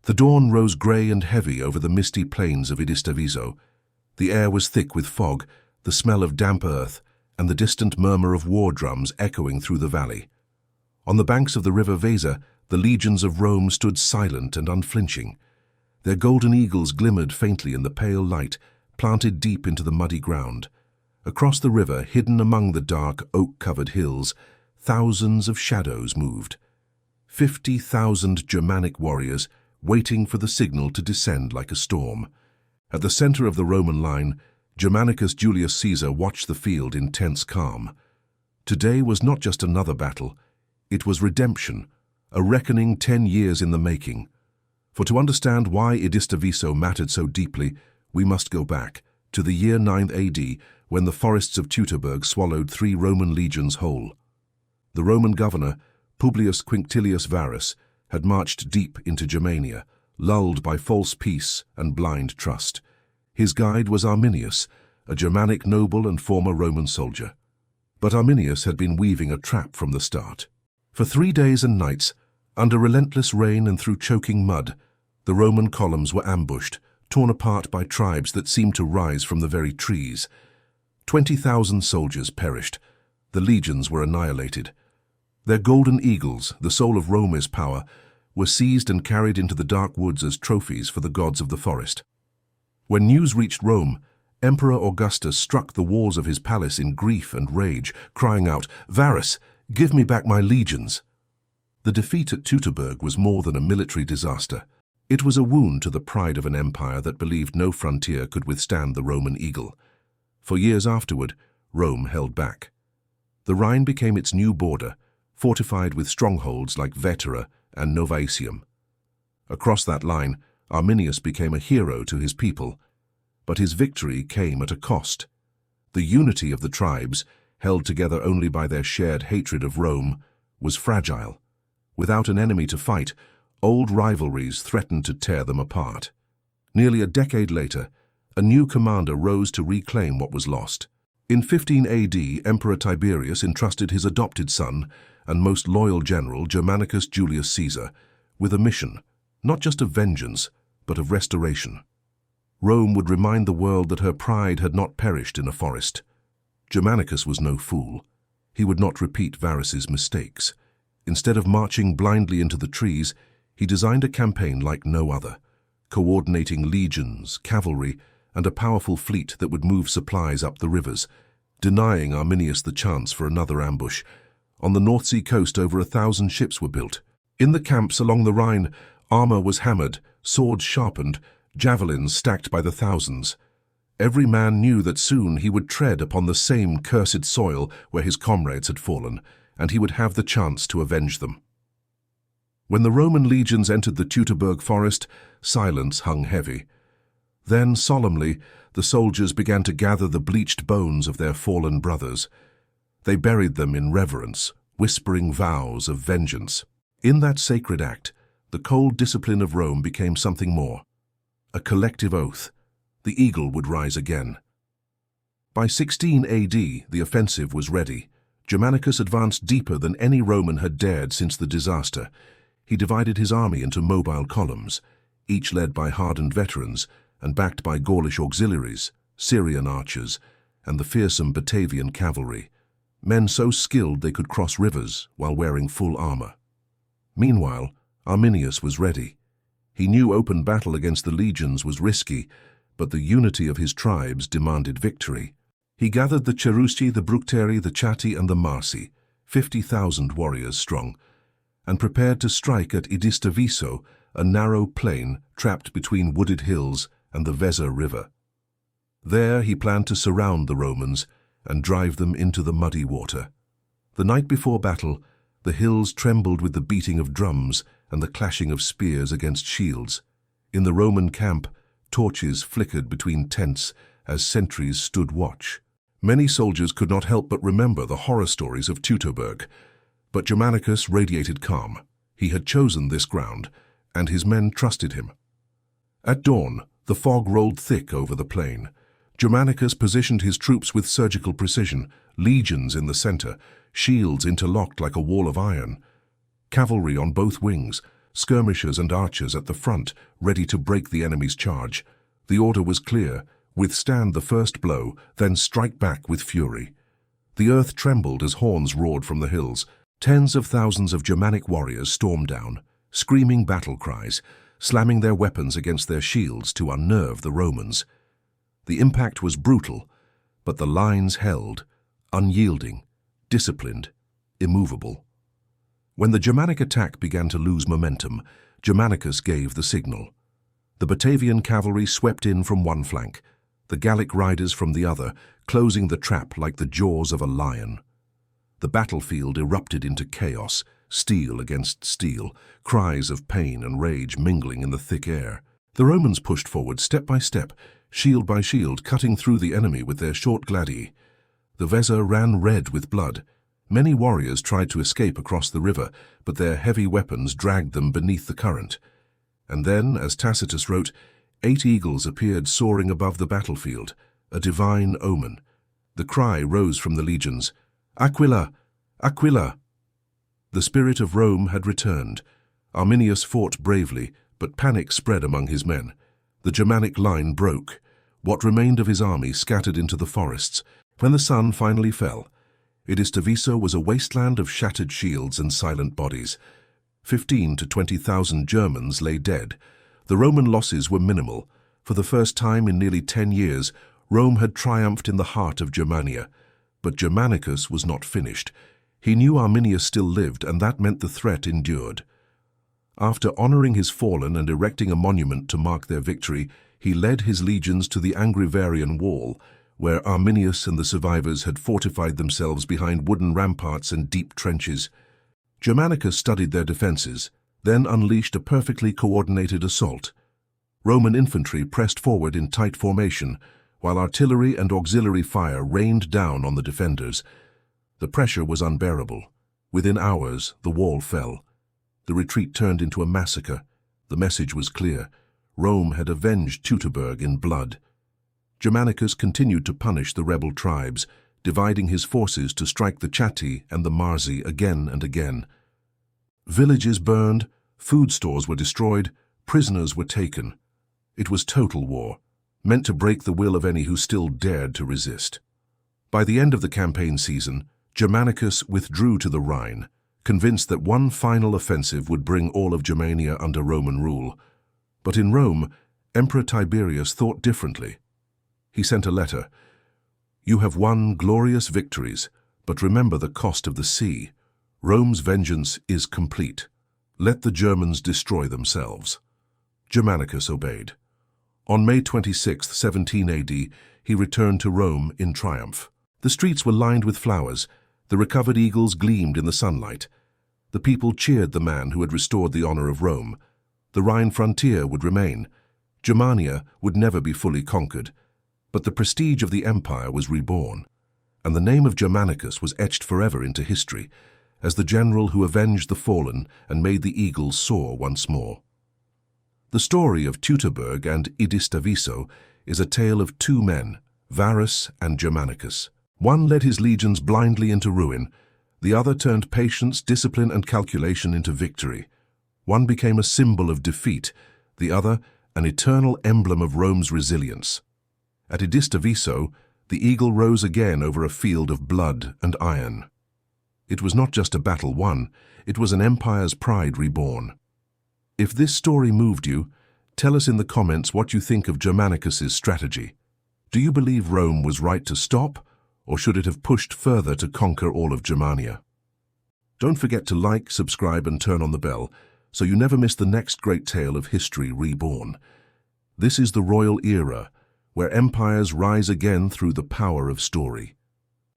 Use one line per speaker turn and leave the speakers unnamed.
The dawn rose grey and heavy over the misty plains of Idistaviso. The air was thick with fog, the smell of damp earth, and the distant murmur of war drums echoing through the valley. On the banks of the river Weser, the legions of Rome stood silent and unflinching. Their golden eagles glimmered faintly in the pale light, planted deep into the muddy ground. Across the river, hidden among the dark, oak-covered hills, thousands of shadows moved. 50,000 Germanic warriors, waiting for the signal to descend like a storm. At the center of the Roman line, Germanicus Julius Caesar watched the field in tense calm. Today was not just another battle, it was redemption, a reckoning 10 years in the making. For to understand why Idistaviso mattered so deeply, we must go back to the year 9 AD, when the forests of Teutoburg swallowed 3 Roman legions whole. The Roman governor, Publius Quinctilius Varus, had marched deep into Germania, lulled by false peace and blind trust. His guide was Arminius, a Germanic noble and former Roman soldier. But Arminius had been weaving a trap from the start. For 3 days and nights, under relentless rain and through choking mud, the Roman columns were ambushed, torn apart by tribes that seemed to rise from the very trees. 20,000 soldiers perished. The legions were annihilated. Their golden eagles, the soul of Rome's power, were seized and carried into the dark woods as trophies for the gods of the forest. When news reached Rome, Emperor Augustus struck the walls of his palace in grief and rage, crying out, "Varus, give me back my legions!" The defeat at Teutoburg was more than a military disaster. It was a wound to the pride of an empire that believed no frontier could withstand the Roman eagle. For years afterward, Rome held back. The Rhine became its new border, fortified with strongholds like Vetera and Novaesium. Across that line, Arminius became a hero to his people, but his victory came at a cost. The unity of the tribes, held together only by their shared hatred of Rome, was fragile. Without an enemy to fight, old rivalries threatened to tear them apart. Nearly a decade later, a new commander rose to reclaim what was lost. In 15 AD, Emperor Tiberius entrusted his adopted son and most loyal general, Germanicus Julius Caesar, with a mission, not just of vengeance, but of restoration. Rome would remind the world that her pride had not perished in a forest. Germanicus was no fool. He would not repeat Varus's mistakes. Instead of marching blindly into the trees, he designed a campaign like no other, coordinating legions, cavalry, and a powerful fleet that would move supplies up the rivers, denying Arminius the chance for another ambush. On the North Sea coast, over 1,000 ships were built. In the camps along the Rhine, armor was hammered, swords sharpened, javelins stacked by the thousands. Every man knew that soon he would tread upon the same cursed soil where his comrades had fallen, and he would have the chance to avenge them. When the Roman legions entered the Teutoburg Forest, silence hung heavy. Then, solemnly, the soldiers began to gather the bleached bones of their fallen brothers. They buried them in reverence, whispering vows of vengeance. In that sacred act, the cold discipline of Rome became something more. A collective oath. The eagle would rise again. By 16 AD, the offensive was ready. Germanicus advanced deeper than any Roman had dared since the disaster. He divided his army into mobile columns, each led by hardened veterans and backed by Gaulish auxiliaries, Syrian archers, and the fearsome Batavian cavalry, men so skilled they could cross rivers while wearing full armor. Meanwhile, Arminius was ready. He knew open battle against the legions was risky, but the unity of his tribes demanded victory. He gathered the Cherusci, the Bructeri, the Chatti, and the Marsi, 50,000 warriors strong, and prepared to strike at Idistaviso, a narrow plain trapped between wooded hills and the Weser River. There he planned to surround the Romans and drive them into the muddy water. The night before battle, the hills trembled with the beating of drums and the clashing of spears against shields. In the Roman camp, torches flickered between tents as sentries stood watch. Many soldiers could not help but remember the horror stories of Teutoburg, but Germanicus radiated calm. He had chosen this ground, and his men trusted him. At dawn, the fog rolled thick over the plain. Germanicus positioned his troops with surgical precision, legions in the center, shields interlocked like a wall of iron. Cavalry on both wings, skirmishers and archers at the front, ready to break the enemy's charge. The order was clear: withstand the first blow, then strike back with fury. The earth trembled as horns roared from the hills. Tens of thousands of Germanic warriors stormed down, screaming battle cries, slamming their weapons against their shields to unnerve the Romans. The impact was brutal, but the lines held, unyielding, disciplined, immovable. When the Germanic attack began to lose momentum, Germanicus gave the signal. The Batavian cavalry swept in from one flank, the Gallic riders from the other, closing the trap like the jaws of a lion. The battlefield erupted into chaos, steel against steel, cries of pain and rage mingling in the thick air. The Romans pushed forward step by step, shield by shield, cutting through the enemy with their short gladii. The Weser ran red with blood. Many warriors tried to escape across the river, but their heavy weapons dragged them beneath the current. And then, as Tacitus wrote, 8 eagles appeared soaring above the battlefield, a divine omen. The cry rose from the legions, "Aquila! Aquila!" The spirit of Rome had returned. Arminius fought bravely, but panic spread among his men. The Germanic line broke. What remained of his army scattered into the forests. When the sun finally fell, Idistaviso was a wasteland of shattered shields and silent bodies. 15,000 to 20,000 Germans lay dead. The Roman losses were minimal. For the first time in nearly 10 years, Rome had triumphed in the heart of Germania. But Germanicus was not finished. He knew Arminius still lived, and that meant the threat endured. After honoring his fallen and erecting a monument to mark their victory, he led his legions to the Angrivarian Wall, where Arminius and the survivors had fortified themselves behind wooden ramparts and deep trenches. Germanicus studied their defenses, then unleashed a perfectly coordinated assault. Roman infantry pressed forward in tight formation, while artillery and auxiliary fire rained down on the defenders. The pressure was unbearable. Within hours, the wall fell. The retreat turned into a massacre. The message was clear. Rome had avenged Teutoburg in blood. Germanicus continued to punish the rebel tribes, dividing his forces to strike the Chatti and the Marsi again and again. Villages burned, food stores were destroyed, prisoners were taken. It was total war, meant to break the will of any who still dared to resist. By the end of the campaign season, Germanicus withdrew to the Rhine, convinced that one final offensive would bring all of Germania under Roman rule. But in Rome, Emperor Tiberius thought differently. He sent a letter. "You have won glorious victories, but remember the cost of the sea. Rome's vengeance is complete. Let the Germans destroy themselves." Germanicus obeyed. On May 26, 17 AD, he returned to Rome in triumph. The streets were lined with flowers. The recovered eagles gleamed in the sunlight. The people cheered the man who had restored the honor of Rome. The Rhine frontier would remain. Germania would never be fully conquered. But the prestige of the empire was reborn, and the name of Germanicus was etched forever into history as the general who avenged the fallen and made the eagles soar once more. The story of Teutoburg and Idistaviso is a tale of 2 men, Varus and Germanicus. One led his legions blindly into ruin. The other turned patience, discipline, and calculation into victory. One became a symbol of defeat, the other an eternal emblem of Rome's resilience. At Idistaviso, the eagle rose again over a field of blood and iron. It was not just a battle won, it was an empire's pride reborn. If this story moved you, tell us in the comments what you think of Germanicus's strategy. Do you believe Rome was right to stop, or should it have pushed further to conquer all of Germania? Don't forget to like, subscribe, and turn on the bell so you never miss the next great tale of history reborn. This is the royal era, where empires rise again through the power of story.